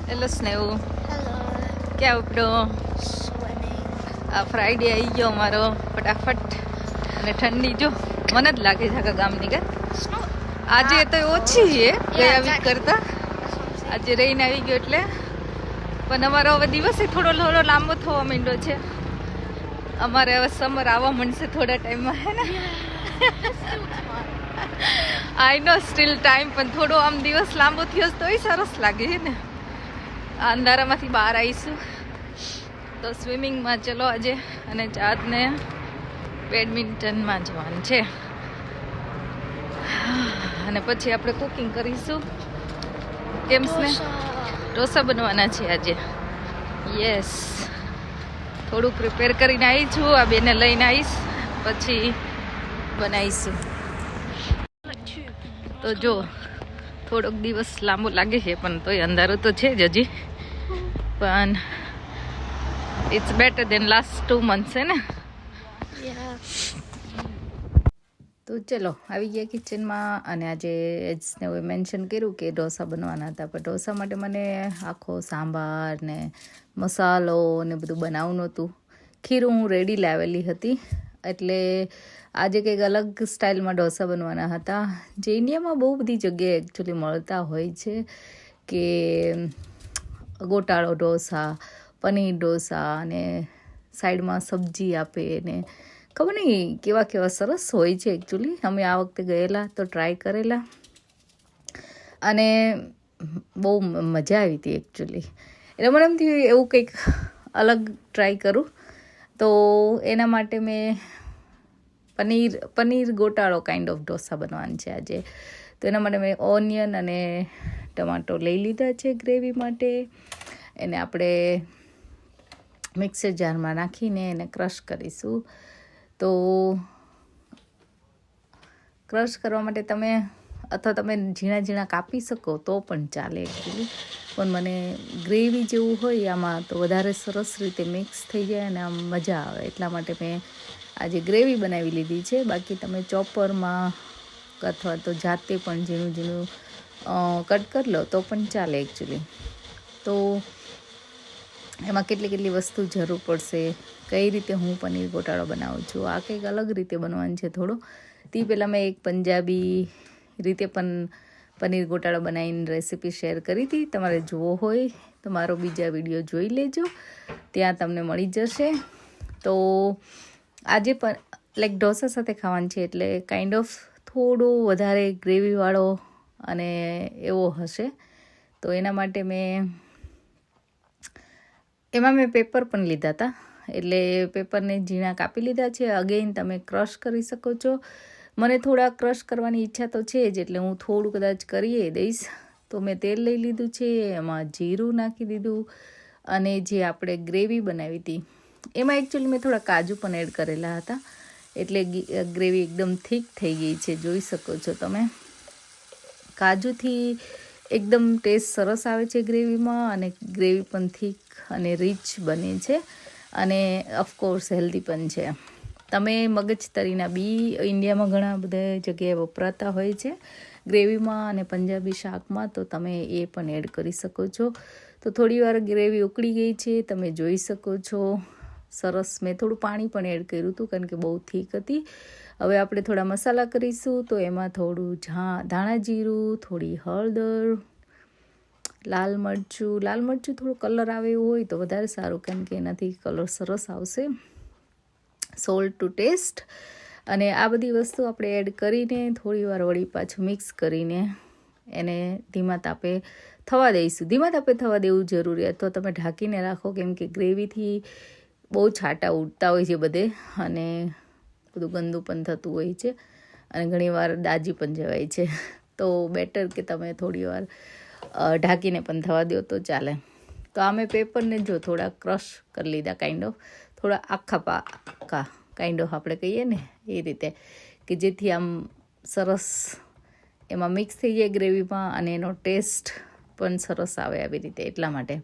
Hello સ્નેહુ, Hello. ક્યાં ઉપડો? Swimming. આ Friday આવી ગયો અમારો ફટાફટ. અને ઠંડી જો મને જ લાગે છે આખા ગામની કે It's not. આજે તો ઓછી છે ગયા વીક exactly. કરતા. That's what I'm saying. આજે રહીને આવી ગયો એટલે પણ અમારો હવે દિવસે થોડો થોડો લાંબો થવા માંડ્યો છે. અમારે હવે સમર આવવા માંડશે થોડા ટાઈમમાં, હે ને? આઈ નો સ્ટીલ ટાઈમ, પણ થોડો આમ દિવસ લાંબો થયો તોય સરસ લાગે છે ને. આ અંધારામાંથી બહાર આવીશું તો સ્વિમિંગમાં ચલો આજે, અને ચાંદને બેડમિન્ટનમાં જવાનું છે. અને પછી આપણે કુકિંગ કરીશું. કેમ ને ઢોસા બનવાના છે આજે. યસ, થોડું પ્રિપેર કરીને આવી છું, આ બેને લઈને આવીશ પછી બનાવીશું. તો જો થોડોક દિવસ લાંબો લાગે છે પણ તોય અંધારું તો છે જ હજી, પણ it's better than last 2 months, હે ને? Yeah. તો ચલો આવી ગયા કિચનમાં. અને આજે એજને મેન્શન કર્યું કે ઢોસા બનવાના હતા, પણ ઢોસા માટે મને આખો સાંભાર ને મસાલો ને બધું બનાવવું નહોતું. ખીરું હું રેડી લાવેલી હતી, એટલે આજે કંઈક અલગ સ્ટાઇલમાં ઢોસા બનવાના હતા, જે ઇન્ડિયામાં બહુ બધી જગ્યાએ એકચ્યુઅલી મળતા હોય છે, કે ગોટાળો ઢોસા, પનીર ઢોસા, અને સાઈડમાં સબ્જી આપે ને ખબર નહીં કેવા કેવા સરસ હોય છે એકચ્યુઅલી. અમે આ વખતે ગયેલા તો ટ્રાય કરેલા અને બહુ મજા આવી હતી એકચ્યુઅલી. એટલે મને એમ થયું એવું કંઈક અલગ ટ્રાય કરું, તો એના માટે મેં પનીર ગોટાળો કાઇન્ડ ઓફ ઢોસા બનવાનું છે આજે. તો એના માટે મેં ઓનિયન અને ટમાટો લઈ લીધા છે ગ્રેવી માટે. એને આપણે મિક્સર જારમાં નાખીને એને ક્રશ કરીશું. તો ક્રશ કરવા માટે તમે ઝીણા ઝીણા કાપી શકો તો પણ ચાલે એકચ્યુઅલી, પણ મને ગ્રેવી જેવું હોય આમાં તો વધારે સરસ રીતે મિક્સ થઈ જાય અને આમ મજા આવે, એટલા માટે મેં આજે ગ્રેવી બનાવી લીધી છે. બાકી તમે ચોપરમાં અથવા તો જાતે પણ ઝીણું ઝીણું કટ કરી લો તો પણ ચાલે એકચ્યુઅલી. તો એમાં કેટલી વસ્તુ જરૂર પડશે, કઈ રીતે હું પનીર ગોટાળો બનાવું છું, આ કંઈક અલગ રીતે બનવાનું છે થોડો. તે પહેલાં મેં એક પંજાબી રીતે પણ પનીર ગોટાળો બનાવીને રેસીપી શેર કરી હતી. તમારે જોવો હોય તો મારો બીજા વિડીયો જોઈ લેજો, ત્યાં તમને મળી જશે. તો આજે પણ લાઈક ઢોસા સાથે ખાવાનું છે, એટલે કાઇન્ડ ઓફ થોડો વધારે ગ્રેવીવાળો અને એવો હશે. તો એના માટે એમાં મેં પેપર પણ લીધા હતા, એટલે પેપરને ઝીણા કાપી લીધા છે. અગેઇન તમે ક્રશ કરી શકો છો. મને થોડા ક્રશ કરવાની ઈચ્છા તો છે જ, એટલે હું થોડું કદાચ કરીએ દઈશ. તો મેં તેલ લઈ લીધું છે, એમાં જીરું નાખી દીધું, અને જે આપણે ગ્રેવી બનાવી હતી એમાં એકચ્યુઅલી મેં થોડા કાજુ પણ એડ કરેલા હતા, એટલે ગ્રેવી એકદમ થીક થઈ ગઈ છે, જોઈ શકો છો તમે. કાજુથી એકદમ ટેસ્ટ સરસ આવે છે ગ્રેવીમાં, અને ગ્રેવી પણ થીક અને રીચ બને છે, અને ઓફકોર્સ હેલ્ધી પણ છે. તમે મગજતરીના બી ઇન્ડિયામાં ઘણા બધા જગ્યાએ વપરાતા હોય છે ગ્રેવીમાં અને પંજાબી શાકમાં, તો તમે એ પણ એડ કરી શકો છો. તો થોડી વાર ગ્રેવી ઉકળી ગઈ છે, તમે જોઈ શકો છો. સરસ, મેં થોડું પાણી પણ એડ કર્યું હતું કારણ કે બહુ થીક હતી. હવે આપણે થોડા મસાલા કરીશું, તો એમાં થોડું ધાણા જીરું, થોડી હળદર, લાલ મરચું થોડું કલર આવે એવું હોય તો વધારે સારું, કેમ કે એનાથી કલર સરસ આવશે. સોલ્ટ ટુ ટેસ્ટ, અને આ બધી વસ્તુ આપણે એડ કરીને થોડી વાર વળી પાછું મિક્સ કરીને એને ધીમા તાપે થવા દઈશું. ધીમા તાપે થવા દેવું જરૂરી, અથવા તમે ઢાંકીને રાખો, કેમ કે ગ્રેવીથી બહુ છાંટા ઉડતા હોય છે બધે, અને બધું ગંદુ પણ થતું હોય છે, અને ઘણીવાર દાજી પણ જવાય છે. તો બેટર કે તમે થોડી વાર ઢાંકીને પણ થવા દો તો ચાલે. તો આ મેં પેપરને જો થોડા ક્રશ કરી લીધા, કાઇન્ડ ઓફ થોડા આખા પાકા કાઇન્ડ ઓફ આપણે કહીએ ને એ રીતે, કે જેથી આમ સરસ એમાં મિક્સ થઈ જાય ગ્રેવીમાં, અને એનો ટેસ્ટ પણ સરસ આવે આવી રીતે, એટલા માટે.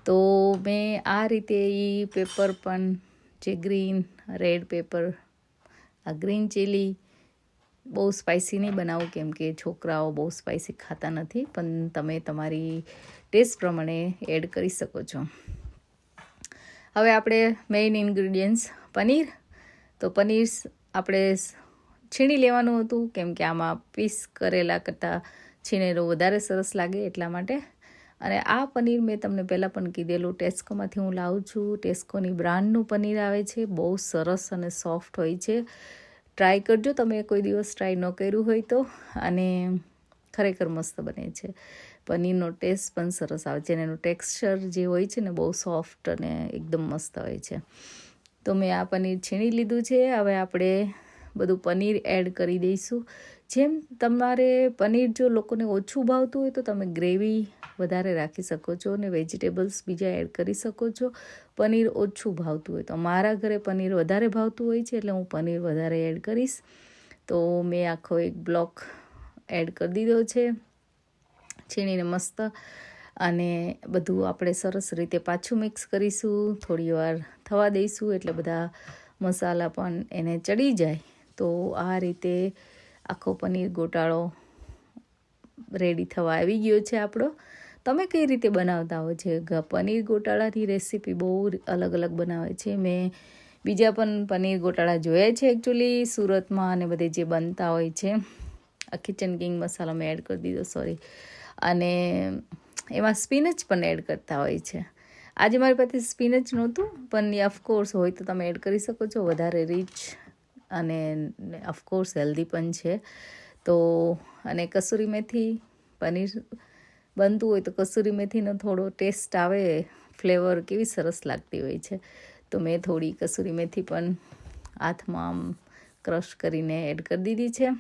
તો મેં આ રીતે એ પેપર પણ જે ગ્રીન રેડ પેપર, આ ગ્રીન ચીલી બહુ સ્પાઇસી નહીં બનાવું, કેમ કે છોકરાઓ બહુ સ્પાઇસી ખાતા નથી, પણ તમે તમારી ટેસ્ટ પ્રમાણે એડ કરી શકો છો. હવે આપણે મેઇન ઇન્ગ્રીડિયન્ટ્સ પનીર. તો પનીર આપણે છીણી લેવાનું હતું, કેમ કે આમાં પીસ કરેલા કરતાં છીણેલું વધારે સરસ લાગે એટલા માટે. અને આ પનીર મેં તમને પહેલાં પણ કીધેલું, ટેસ્કોમાંથી હું લાવું છું. ટેસ્કોની બ્રાન્ડનું પનીર આવે છે, બહુ સરસ અને સોફ્ટ હોય છે. ટ્રાય કરજો તમે કોઈ દિવસ ટ્રાય ન કર્યું હોય તો, અને ખરેખર મસ્ત બને છે. પનીરનો ટેસ્ટ પણ સરસ આવે છે અને એનું ટેક્સચર જે હોય છે ને બહુ સોફ્ટ અને એકદમ મસ્ત હોય છે. તો મેં આ પનીર છીણી લીધું છે. હવે આપણે બધું પનીર એડ કરી દઈશું. જેમ તમારે પનીર જો લોકોને ઓછું ભાવતું હોય તો તમે ગ્રેવી વધારે રાખી શકો છો અને વેજીટેબલ્સ બીજા એડ કરી શકો છો. પનીર ઓછું ભાવતું હોય તો, મારા ઘરે પનીર વધારે ભાવતું હોય છે એટલે હું પનીર વધારે એડ કરીશ. તો મેં આખો એક બ્લોક એડ કરી દીધો છે છીણીને મસ્ત. અને બધું આપણે સરસ રીતે પાછું મિક્સ કરીશું, થોડી વાર થવા દઈશું એટલે બધા મસાલા પણ એને ચડી જાય. તો આ રીતે આખો પનીર ગોટાળો રેડી થવા આવી ગયો છે આપણો. તમે કઈ રીતે બનાવતા હો છે? પનીર ગોટાળાની રેસીપી બહુ અલગ અલગ બનાવે છે. મેં બીજા પણ પનીર ગોટાળા જોયા છે એકચ્યુઅલી સુરતમાં અને બધે જે બનતા હોય છે. આ કિચન કિંગ મસાલો મેં એડ કરી દીધો, સોરી. અને એમાં સ્પિનચ પણ એડ કરતા હોય છે. આજે મારી પાસે સ્પિનચ નહોતું, પણ ઓફકોર્સ હોય તો તમે એડ કરી શકો છો. વધારે રીચ અને ઓફકોર્સ હેલ્ધી પણ છે. તો અને કસૂરી મેથી, પનીર બનતું હોય તો કસૂરી મેથીનો થોડો ટેસ્ટ આવે, ફ્લેવર કેવી સરસ લાગતી હોય છે. તો મેં થોડી કસૂરી મેથી પણ હાથમાં આમ ક્રશ કરીને એડ કરી દીધી છે.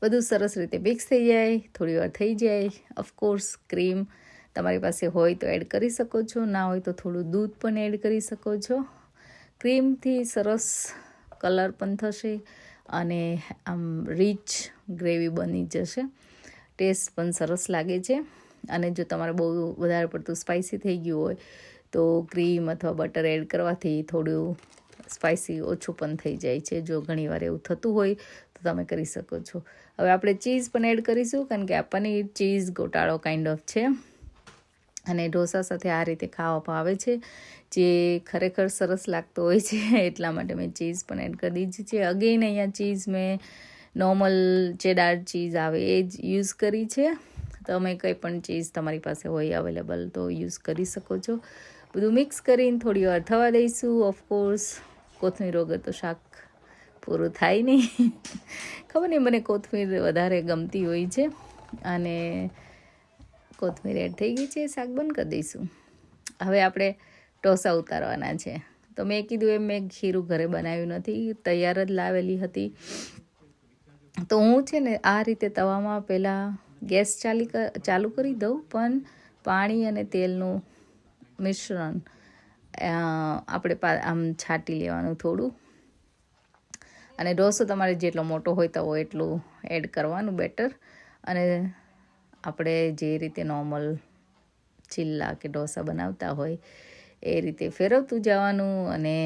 બધું સરસ રીતે મિક્સ થઈ જાય, થોડી વાર થઈ જાય. ઓફકોર્સ ક્રીમ તમારી પાસે હોય તો એડ કરી શકો છો, ના હોય તો થોડું દૂધ પણ એડ કરી શકો છો. ક્રીમથી સરસ કલર પણ થશે અને આમ રીચ ગ્રેવી બની જશે. ટેસ્ટ પણ સરસ લાગે છે. અને જો તમારે બહુ વધારે પડતું સ્પાઇસી થઈ ગયું હોય તો ક્રીમ અથવા બટર એડ કરવાથી થોડું સ્પાઇસી ઓછું પણ થઈ જાય છે. જો ઘણીવાર એવું થતું હોય તો તમે કરી શકો છો. હવે આપણે ચીઝ પણ એડ કરીશું, કારણ કે આ પનીર ચીઝ ગોટાળો કાઇન્ડ ઓફ છે અને ઢોસા સાથે આ રીતે ખાવામાં આવે છે, જે ખરેખર સરસ લાગતો હોય છે. એટલા માટે મેં ચીઝ પણ એડ કરી દીધી છે. અગેન અહીંયા ચીઝ મેં નોર્મલ ચેડાર ચીઝ આવે એ જ યુઝ કરી છે. તમે કંઈ પણ ચીઝ તમારી પાસે હોય અવેલેબલ તો યુઝ કરી શકો છો. બધું મિક્સ કરીને થોડી વાર થવા દઈશું. ઓફકોર્સ કોથમીર વગર તો શાક પૂરું થાય નહીં. ખબર નહીં, મને કોથમીર વધારે ગમતી હોય છે. અને કોથમીર એડ થઈ ગઈ છે, શાક બંધ કરી દઈશું. હવે આપણે ઢોસા ઉતારવાના છે. તો મેં કીધું એમ મેં ખીરું ઘરે બનાવ્યું નથી, તૈયાર જ લાવેલી હતી. તો હું છે ને આ રીતે તવામાં પહેલાં ગેસ ચાલુ કરી દઉં, પણ પાણી અને તેલનું મિશ્રણ આપણે આમ છાંટી લેવાનું થોડું. અને ઢોસો તમારે જેટલો મોટો હોય તો એટલું એડ કરવાનું બેટર. અને આપણે જે રીતે નોર્મલ ચીલા કે ઢોસા બનાવતા હોય એ રીતે ફેરવતું જવાનું અને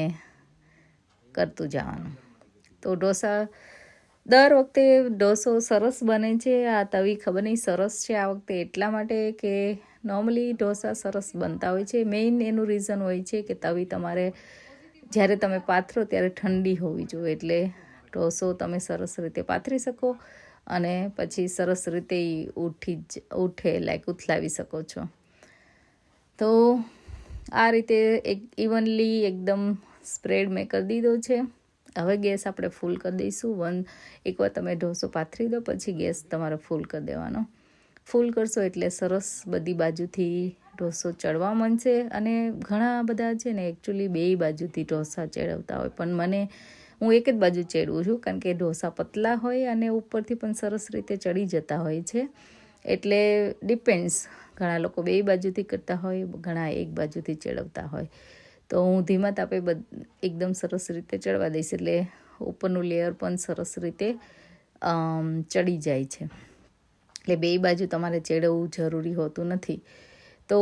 કરતું જવાનું. તો ઢોસા દર વખતે ઢોસો સરસ બને છે. આ તવી ખબર નહીં સરસ છે આ વખતે એટલા માટે કે નોર્મલી ઢોસા સરસ બનતા હોય છે. મેઇન એનું રીઝન હોય છે કે તવી તમારે જ્યારે તમે પાથરો ત્યારે ઠંડી હોવી જોઈએ, એટલે ઢોસો તમે સરસ રીતે પાથરી શકો અને પછી સરસ રીતે ઉઠે લાઈક ઉથલાવી શકો છો. તો આ રીતે એક ઇવનલી એકદમ સ્પ્રેડ મેં કરી દીધો છે. હવે ગેસ આપણે ફૂલ કરી દઈશું. એકવાર તમે ઢોસો પાથરી દો પછી ગેસ તમારે ફૂલ કરી દેવાનો. ફૂલ કરશો એટલે સરસ બધી બાજુથી ઢોસો ચડવા માંડશે. અને ઘણા બધા છે ને એકચ્યુઅલી બેય બાજુથી ઢોસા ચેડવતા હોય, પણ હું એક જ બાજુ ચેડવું છું, કારણ કે ઢોસા પતલા હોય અને ઉપરથી પણ સરસ રીતે ચડી જતા હોય છે. એટલે ડિપેન્ડ્સ, ઘણા લોકો બે બાજુથી કરતા હોય, ઘણા એક બાજુથી ચેડવતા હોય. તો હું ધીમા તાપે એકદમ સરસ રીતે ચડવા દઈશ, એટલે ઉપરનું લેયર પણ સરસ રીતે ચડી જાય છે. એટલે બે બાજુ તમારે ચેડવવું જરૂરી હોતું નથી. તો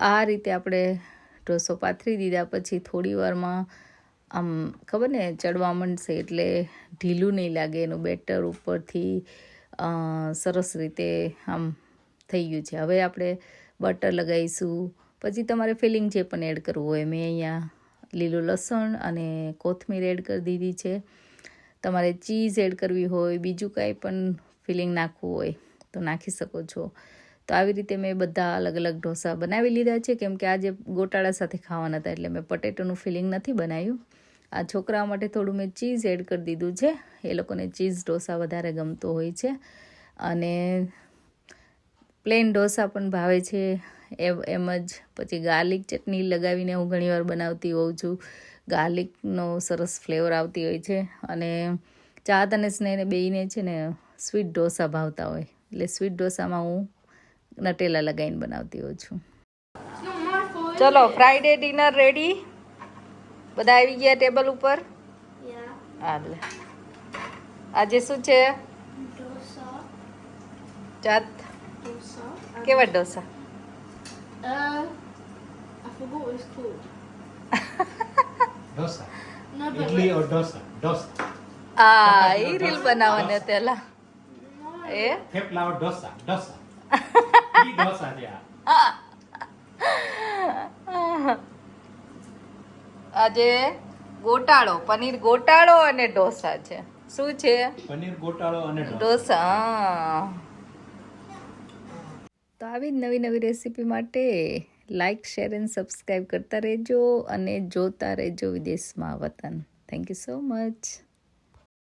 આ રીતે આપણે ઢોસો પાથરી દીધા પછી થોડી વારમાં આમ ખબર ને ચડવા માંડશે એટલે ઢીલું નહીં લાગે, એનું બેટર ઉપરથી સરસ રીતે આમ થઈ ગયું છે. હવે આપણે બટર લગાવીશું, પછી તમારે ફિલિંગ જે પણ એડ કરવું હોય. મેં અહીંયા લીલું લસણ અને કોથમીર એડ કરી દીધી છે. તમારે ચીઝ એડ કરવી હોય, બીજું કાંઈ પણ ફિલિંગ નાખવું હોય તો નાખી શકો છો. તો આવી રીતે મેં બધા અલગ અલગ ઢોસા બનાવી લીધા છે, કેમ કે આજે ગોટાળા સાથે ખાવાના હતા એટલે મેં પટેટોનું ફિલિંગ નથી બનાવ્યું. આ છોકરાઓ માટે થોડું મેં ચીઝ એડ કરી દીધું છે, એ લોકોને ચીઝ ઢોસા વધારે ગમતો હોય છે. અને પ્લેન ઢોસા પણ ભાવે છે એમ જ. પછી ગાર્લિક ચટણી લગાવીને હું ઘણીવાર બનાવતી હોઉં છું. ગાર્લિકનો સરસ ફ્લેવર આવતી હોય છે. અને ચાહત અને સ્નેહને બેયને છે ને સ્વીટ ઢોસા ભાવતા હોય, એટલે સ્વીટ ઢોસામાં હું નટેલા લગાવીને બનાવતી હોઉં છું. ચલો, ફ્રાઈડે ડિનર રેડી. બધા આવી ગયા ટેબલ ઉપર. Yeah. હાલે, આજે શું છે? Dosa. ચાત Dosa. કેવા dosa? I forgot what it's called. Dosa. No, but Idli or dosa? Dosa. આ એ રીલ બનાવવાની પેલા એ Thepla or dosa? Dosa. Idli dosa dia. આજે ગોટાળો, પનીર ગોટાળો અને ઢોસા છે. શું છે? પનીર ગોટાળો અને dosa. ઢોસા. હા. તો આવી જ નવી નવી રેસીપી માટે લાઈક, શેર એન્ડ સબસ્ક્રાઈબ કરતા રહેજો અને જોતા રહેજો વિદેશમાં વતન. Thank you so much.